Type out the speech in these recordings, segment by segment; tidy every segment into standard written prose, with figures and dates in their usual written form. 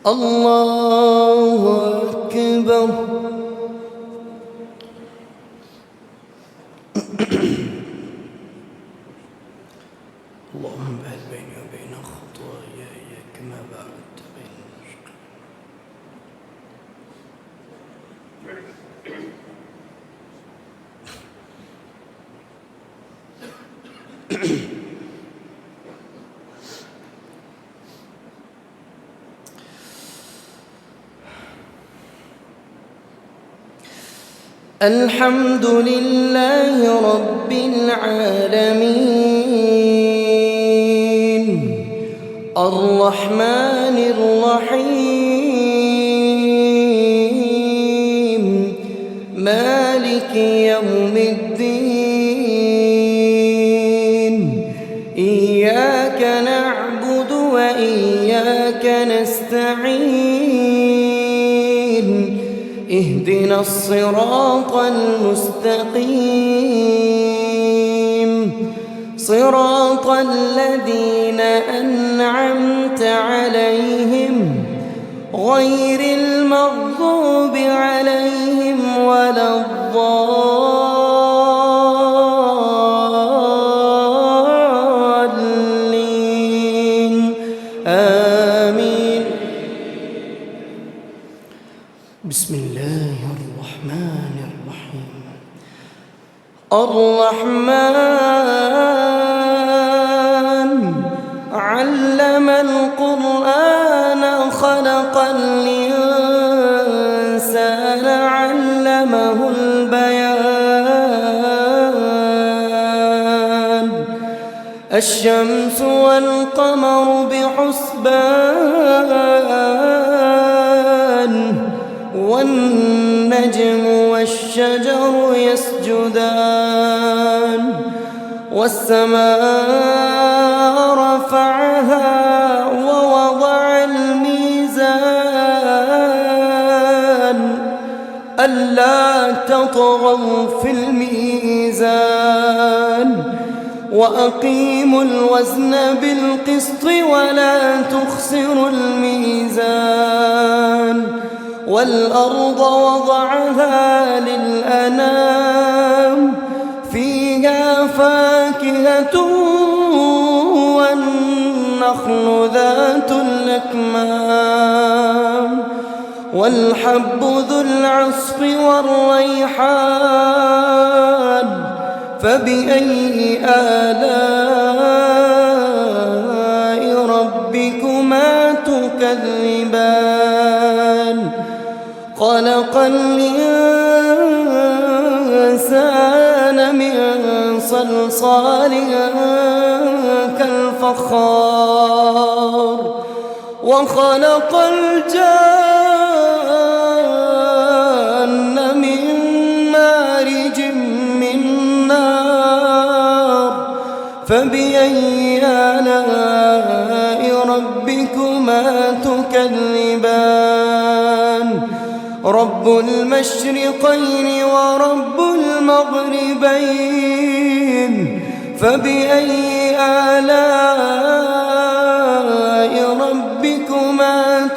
الله أكبر. اللهم باعد بيني وبين خطاياي كما باعدت بين المشرق. الحمد لله رب العالمين الرحمن الرحيم مالك يوم الدين إياك نعبد وإياك نستعين اهدنا الصراط المستقيم صراط الذين أنعمت عليهم غير المغضوب عليهم ولا الضالين آمين. بسم الله الرحمن الرحيم. الرحمن علم القرآن خلق الإنسان علمه البيان الشمس والقمر بحسبان والنجم والشجر يسجدان والسماء رفعها ووضع الميزان ألا تطغوا في الميزان وأقيموا الوزن بالقسط ولا تخسروا الميزان والأرض وضعها للأنام فيها فاكهة والنخل ذات الأكمام والحب ذو العصف والريحان فبأي آلاء ربكما تكذبان خلق الإنسان من صلصال كالفخار وخلق الجان من مارج من نار فبأي آلاء ربكما تكذبان رب المشرقين ورب المغربين فبأي آلاء ربكما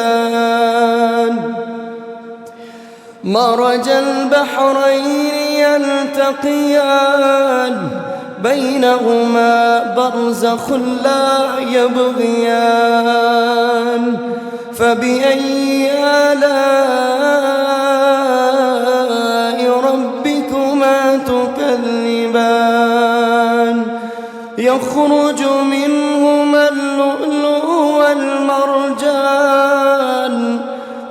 تكذبان مرج البحرين يلتقيان بينهما برزخ لا يبغيان فبأي آلاء ربكما تكذبان يخرج منهما اللؤلؤ والمرجان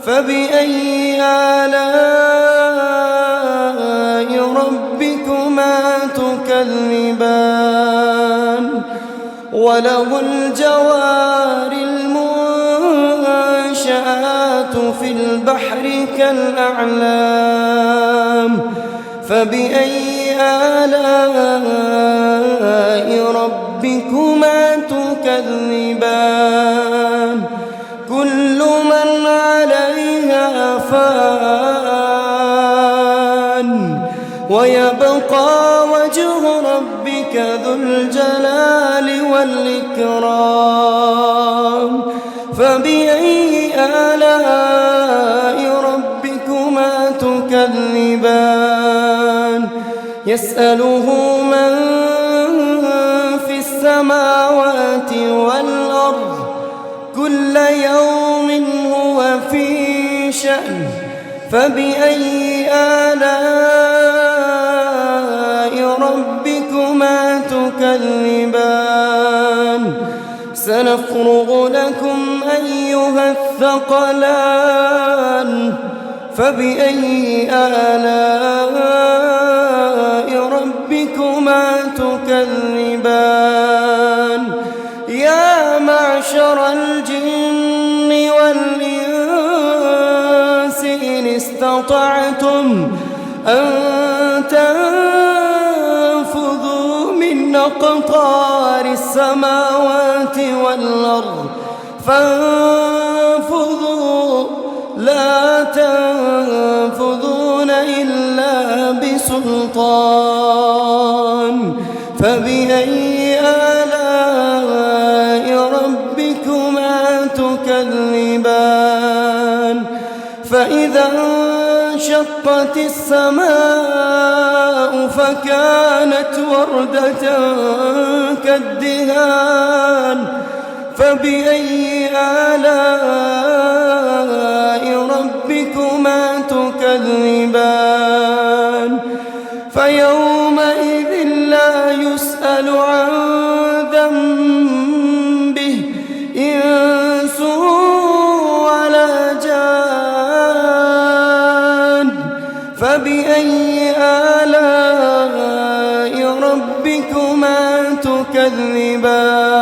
فبأي آلاء ربكما تكذبان وله الجوار المنشآت في البحر كالأعلام فبأي آلاء ربكما تكذبان كل من عليها فان ويبقى وجه ربك ذو الجلال والإكرام فبأي آلاء ربكما تكذبان يسأله من في السماوات والأرض كل يوم هو في شأن فبأي آلاء ربكما تكذبان سنفرغ لكم أيها الثقلان فبأي آلاء ربكما تكذبان يا معشر الجن والإنس إن استطعتم أن تنفذوا من أقطار السماوات والأرض فانفذوا لا تنفذون إلا بسلطان فبأي آلاء ربكما تكذبان فإذا انشقت السماء فكانت وردة كالدهان فبأي آلاء ربكما تكذبان فيومئذ لا يسأل عن ذنبه إنس ولا جان فبأي آلاء ربكما تكذبان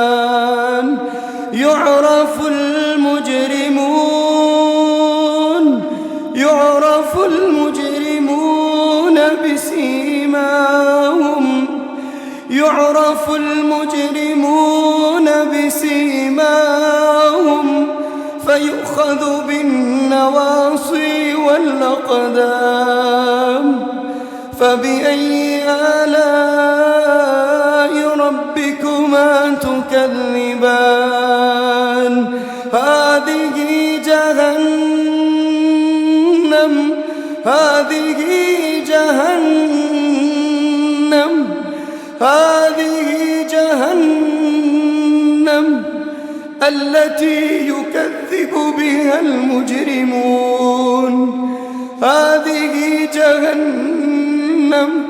يعرف المجرمون بسيماهم فيؤخذ بالنواصي والأقدام فبأي آلاء ربكما تكذبان هذه جهنم التي يكذب بها المجرمون هذه جهنم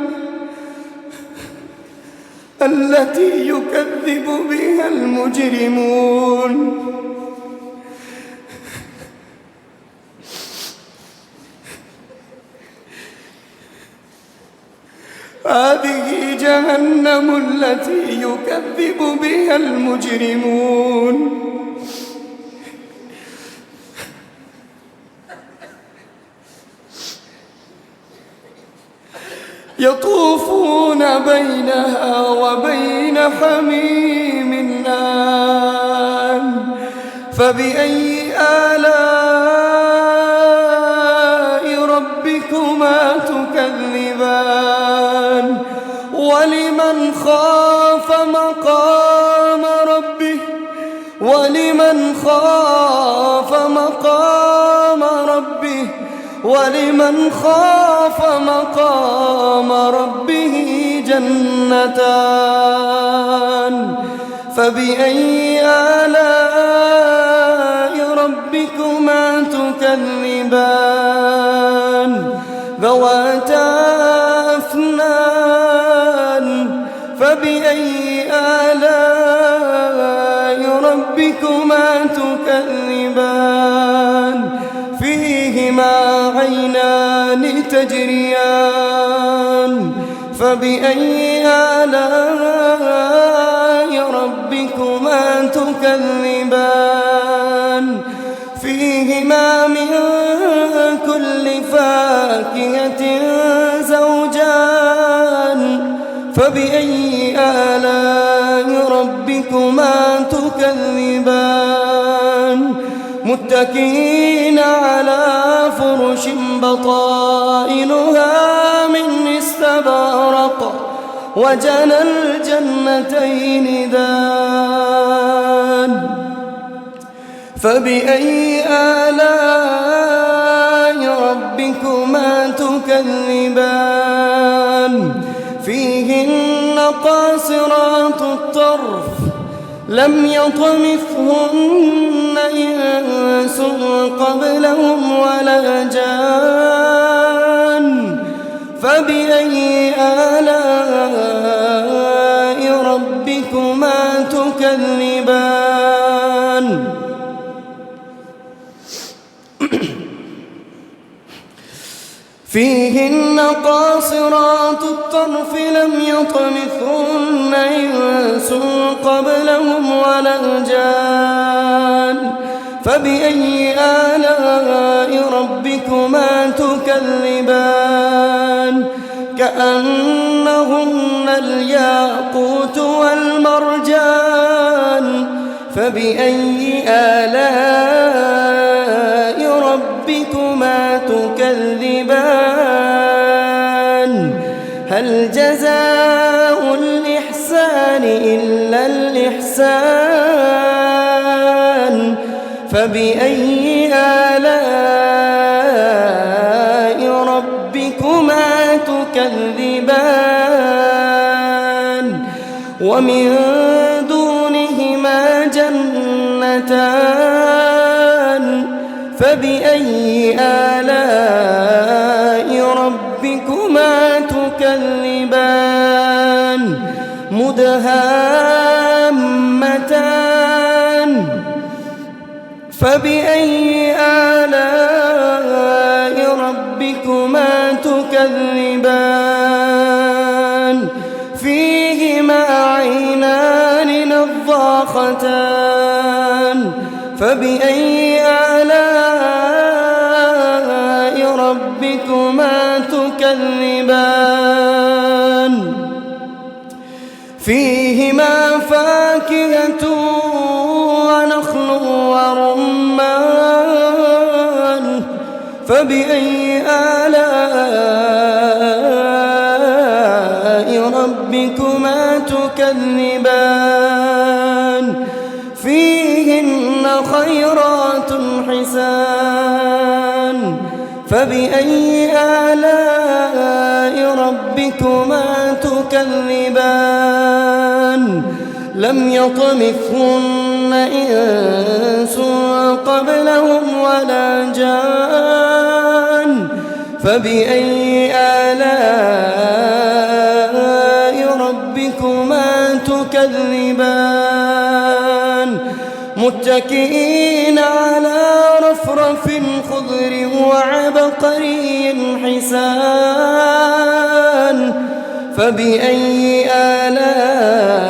التي يكذب بها المجرمون هذه جهنم التي يكذب بها المجرمون يطوفون بينها وبين حميم آن فبأي آلاء ربكما تكذبان ولمن خاف مقام ربه جنتان فبأي آلاء ربكما تكذبان ذواتا أفنان فبأي آلاء ربكما تكذبان فيهما عينان تجريان فبأي آلاء ربكما تكذبان فيهما من كل فاكهة زوجان فبأي آلاء ربكما تكذبان متكئين على فرش بطائنها من استبرق وجنى الجنتين دان فبأي آلاء ربكما تكذبان فيهن قاصرات الطرف لم يطمثهن إنس قبلهم ولا جان فبأي آلاء ربكما تكذبان فيهن قاصرات الطرف لم يطمثهن إنس قبلهم ولا جان فبأي آلاء ربكما تكذبان كأنهن الياقوت والمرجان فبأي آلاء ربكما تكذبان هل جزاء الإحسان إلا الإحسان فبأي آلاء ربكما تكذبان ومن دونهما جنتان فبأي آلاء ربكما تكذبان مدهامتان فبأي آلاء ربكما تكذبان فيهما عينان نضاختان فبأي آلاء ربكما تكذبان فيهما فاكهة ونخل ورمان فبأي آلاء ربكما تكذبان فيهن خيرات حسان فبأي آلاء ربكما تكذبان لم يطمثهن إنس قبلهم ولا جان فبأي آلاء ربكما تكذبان متكئين على رفرف خضر وعبقري حسان فبأي آلاء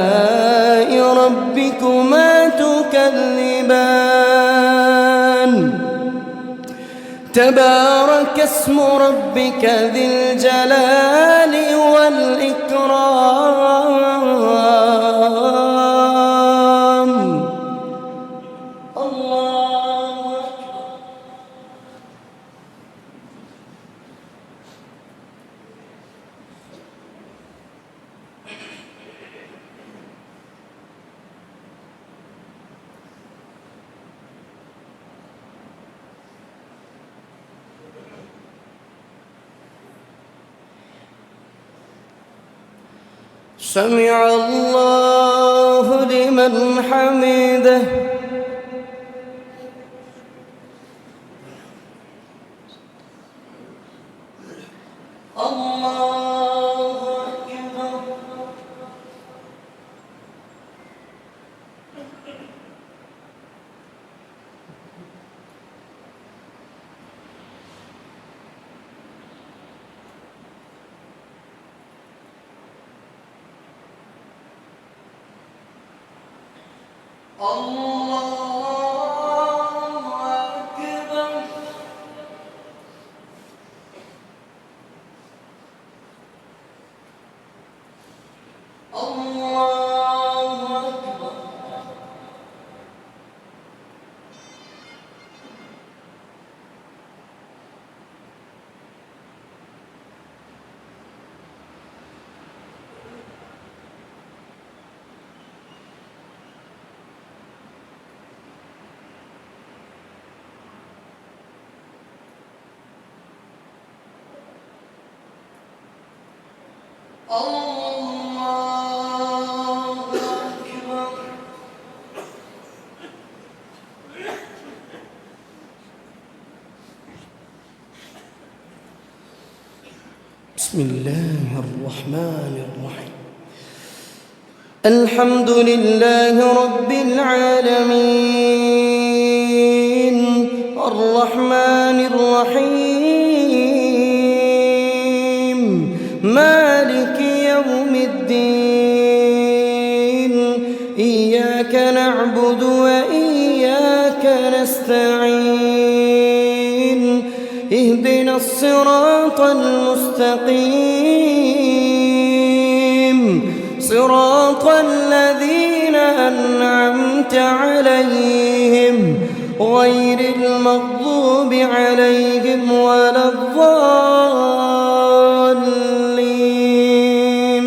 ربكما تكذبان تبارك اسم ربك ذي الجلال والإكرام الله سمع الله لمن حمده الله أكبر الله أكبر. بسم الله الرحمن الرحيم. الحمد لله رب العالمين الرحمن الرحيم مالك يوم الدين إياك نعبد وإياك نستعين اهدنا الصراط المستقيم صراط الذين أنعمت عليهم غير المغضوب عليهم ولا الضالين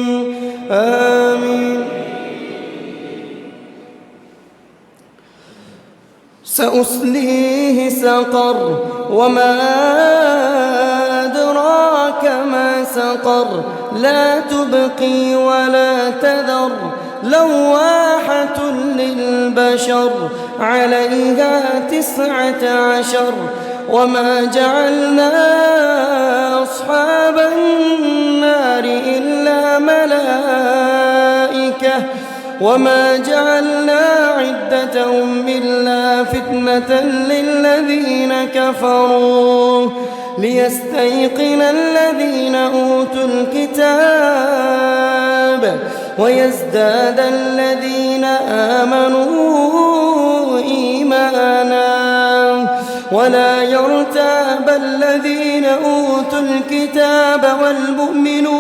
آمين. سأصليه سقر وما أدراك ما سقر لا تبقي ولا تذر لواحة للبشر عليها 19 وما جعلنا أصحاب النار إلا ملائكة وما جعلنا عدتهم إلا فتنة للذين كفروا ليستيقن الذين أوتوا الكتاب ويزداد الذين آمنوا إيمانا ولا يرتاب الذين أوتوا الكتاب والمؤمنون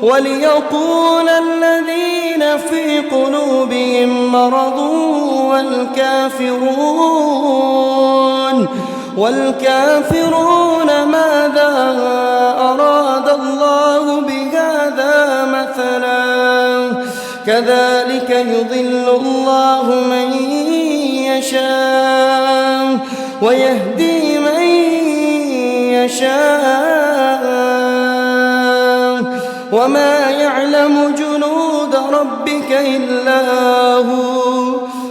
وليقول الذين في قلوبهم مرض والكافرون ماذا أراد الله بهذا مثلا كذلك يضل الله من يشاء ويهدي من يشاء وما يعلم جنود ربك إلا هو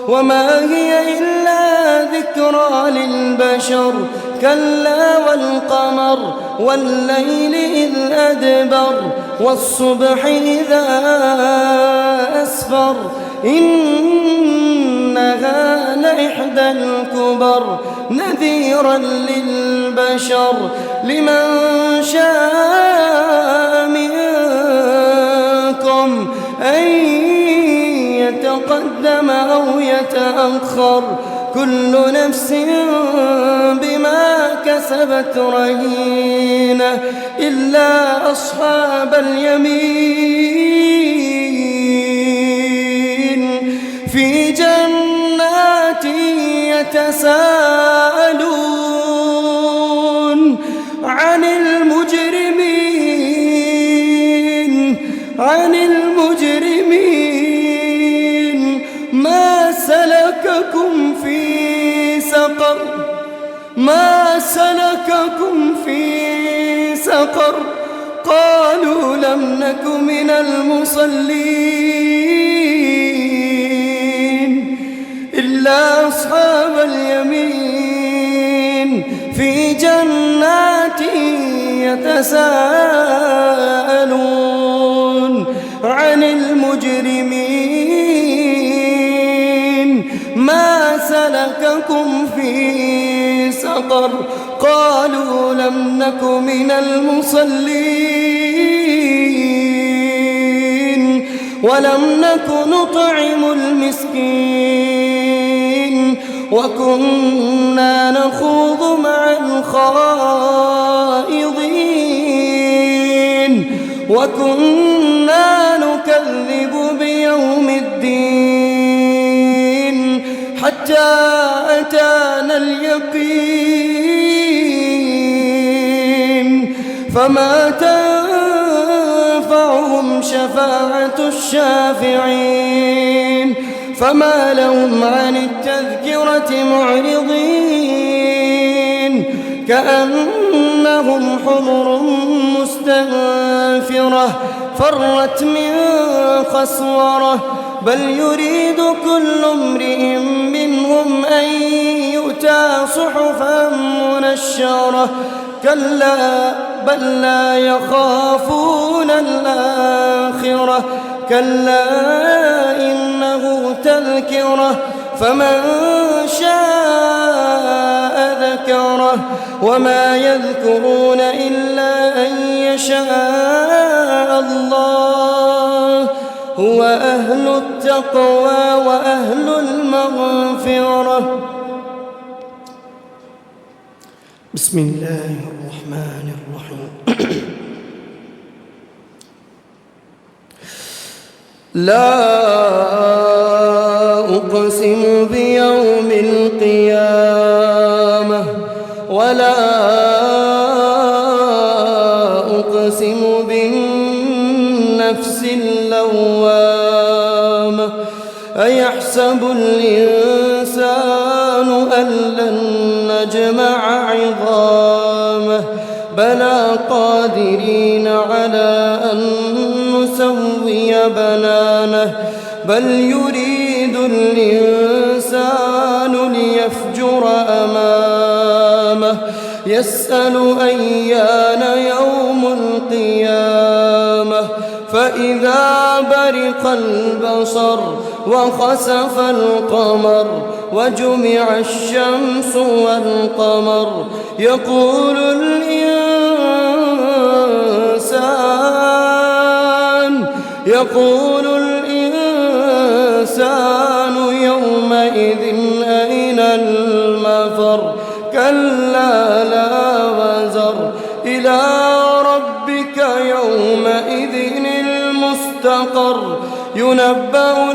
وما هي إلا ذكرى للبشر كلا والقمر والليل إذ أدبر والصبح إذا أسفر إنها لإحدى الكبر نذيرا للبشر لمن شاء منكم أن يتقدم أو يتأخر كل نفس بما كسبت رهينة إلا أصحاب اليمين في جنات يتساءلون عن المجرمين ما سلككم في سقر قالوا لم نك من المصلين إلا أصحاب اليمين في جنات يتساءلون عن المجرمين ما سلككم في سقر قالوا لم نك من المصلين ولم نك نطعم المسكين وكنا نخوض مع الخائضين وكنا نكذب بيوم الدين حتى أتانا اليقين فما تنفعهم شفاعة الشافعين فما لهم عن التذكرة معرضين كأنهم كأنهم حمر مستنفرة فرت من قسورة بل يريد كل امرئ منهم أن يؤتى صحفا منشرة كلا بل لا يخافون الآخرة كلا إنه تذكرة فمن شاء ذكره وما يذكرون إلا أن يشاء الله هو أهل التقوى وأهل المغفرة. بسم الله الرحمن الرحيم. لا أقسم بيوم القيامة ولا أقسم بالنفس اللوامة أيحسب الإنسان أن لن نجمع عظامه بلى قادرين على أن نسوي بنانه بل يريد الإنسان ليفجر أمامه يسأل أيان يوم القيامة فإذا برق البصر وخسف القمر وجمع الشمس والقمر يقول الإنسان يومئذ أين المفر كلا لا وزر إلى ربك يومئذ المستقر ينبأ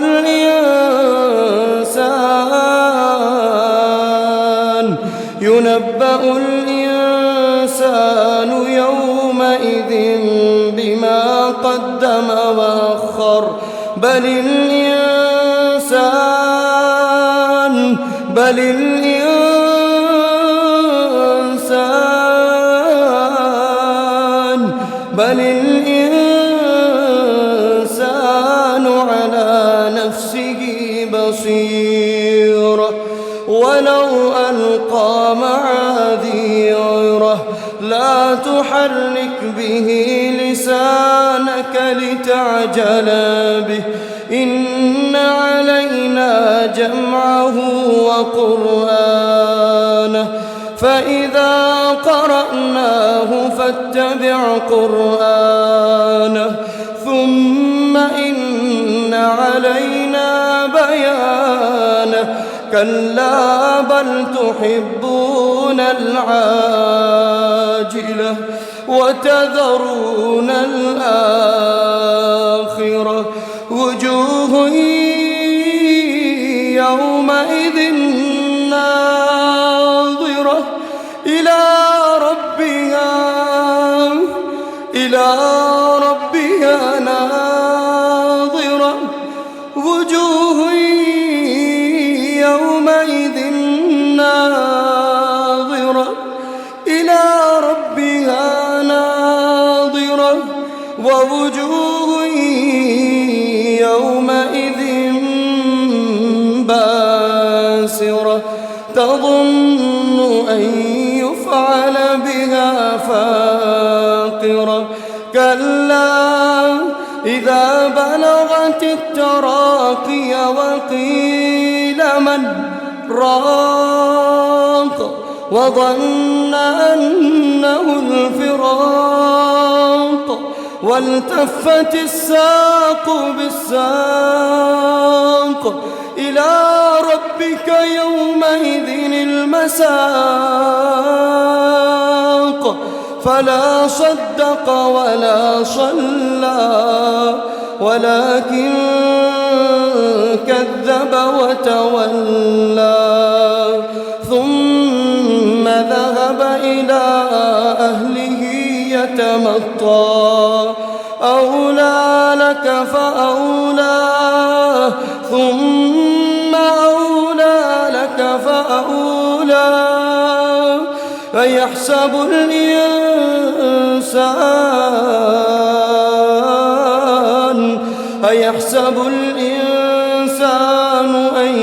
الإنسان يومئذ بما قدم وأخر بل الإنسان على نفسه بصيرة ولو ألقى معاذيره لا تحرك به لسانك لتعجل به إن علينا جمعه وقرآنه فإذا قرأناه فاتبع قرآنه ثم إن علينا بيانه كلا بل تحبون العاجلة وتذرون الآخرة وجوه يومئذ ناظرة إلى ربها ناظرة وجوه يومئذ ناظرة إلى ربها ناظرة ووجوه يومئذ باسرة تظن أن يفعل بها فاقرة كلا إذا بلغت التراقي وقيل من راق وظن أنه الفراق والتفت الساق بالساق إلى ربك يومئذ المساق فلا صدق ولا صلى ولكن كذب وتولى ثم ذهب إلى أهله يتمطى أولى لك فأولى ثم أولى لك فأولى أيحسب الإنسان أن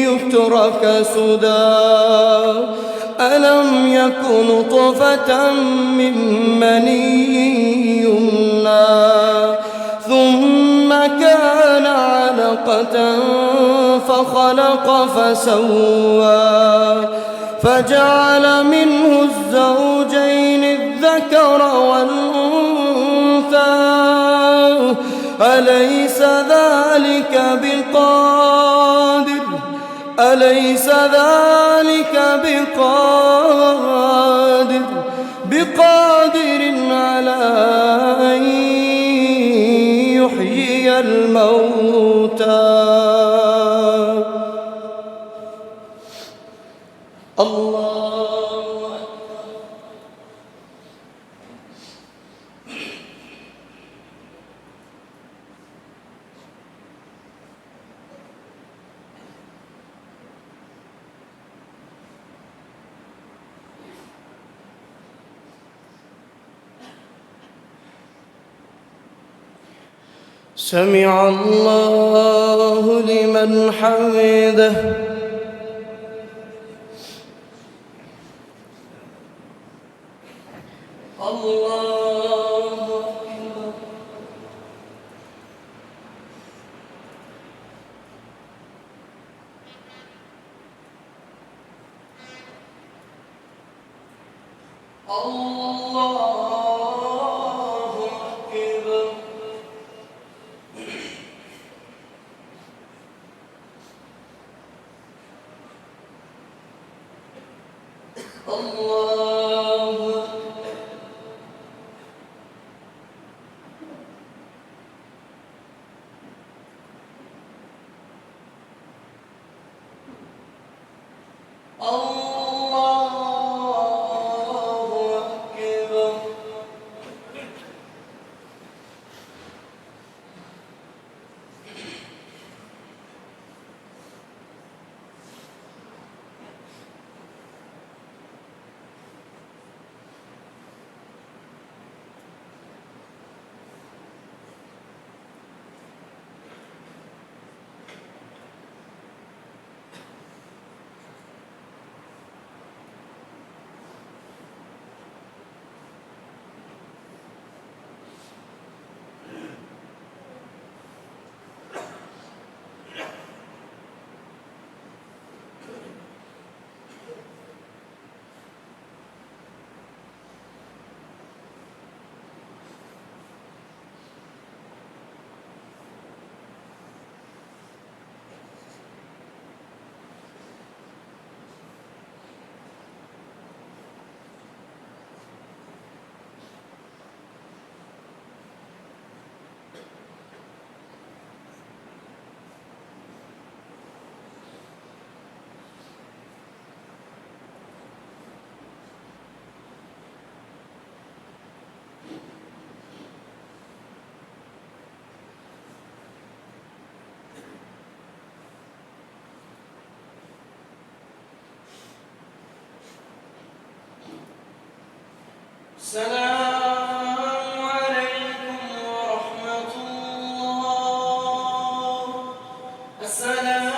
يترك سدى ألم يك نطفة من مني يمنى ثم كان علقة فخلق فسوى فجعل منه الزوجين الذكر والأنثى أليس ذلك بقادر على أن يحيي الموتى الله سمع الله لمن حمده الله أكبر السلام عليكم ورحمة الله. السلام